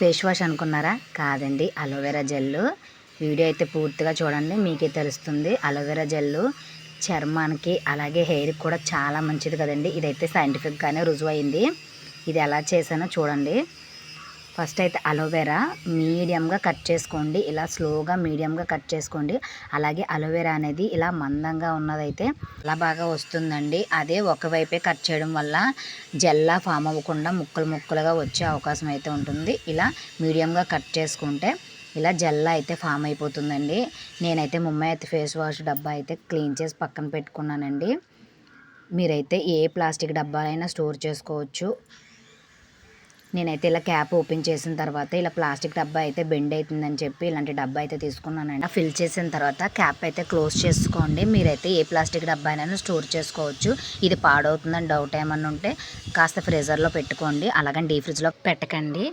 Face wash అనుకున్నారా? కాదండి, aloe vera జెల్లు. Video అయితే పూర్తిగా చూడండి, మీకే తెలుస్తుంది. అలోవెరా జెల్లు చర్మానికి అలాగే హెయిర్కి కూడా చాలా మంచిది కదండి. ఇదైతే సైంటిఫిక్గానే రుజువైంది. ఇది ఎలా చేశానో చూడండి. ఫస్ట్ అయితే అలోవెరా మీడియంగా కట్ చేసుకోండి. ఇలా స్లోగా మీడియంగా కట్ చేసుకోండి. అలాగే అలోవెరా అనేది ఇలా మందంగా ఉన్నదైతే చాలా బాగా వస్తుందండి. అదే ఒకవైపే కట్ చేయడం వల్ల జెల్లా ఫామ్ అవ్వకుండా ముక్కలు ముక్కలుగా వచ్చే అవకాశం అయితే ఉంటుంది. ఇలా మీడియంగా కట్ చేసుకుంటే ఇలా జెల్లా అయితే ఫామ్ అయిపోతుందండి. నేనైతే ముమ్మాయి ఫేస్ వాష్ డబ్బా అయితే క్లీన్ చేసి పక్కన పెట్టుకున్నానండి. మీరైతే ఏ ప్లాస్టిక్ డబ్బాలైనా స్టోర్ చేసుకోవచ్చు. నేనైతే ఇలా క్యాప్ ఓపెన్ చేసిన తర్వాత ఇలా ప్లాస్టిక్ డబ్బా అయితే బెండ్ అవుతుందని చెప్పి ఇలాంటి డబ్బా అయితే తీసుకున్నానండి. ఫిల్ చేసిన తర్వాత క్యాప్ అయితే క్లోజ్ చేసుకోండి. మీరైతే ఏ ప్లాస్టిక్ డబ్బా అయినా స్టోర్ చేసుకోవచ్చు. ఇది పాడవుతుందని డౌట్ ఏమన్నా ఉంటే కాస్త ఫ్రీజర్లో పెట్టుకోండి, అలాగని డీ ఫ్రిడ్జ్లో పెట్టకండి.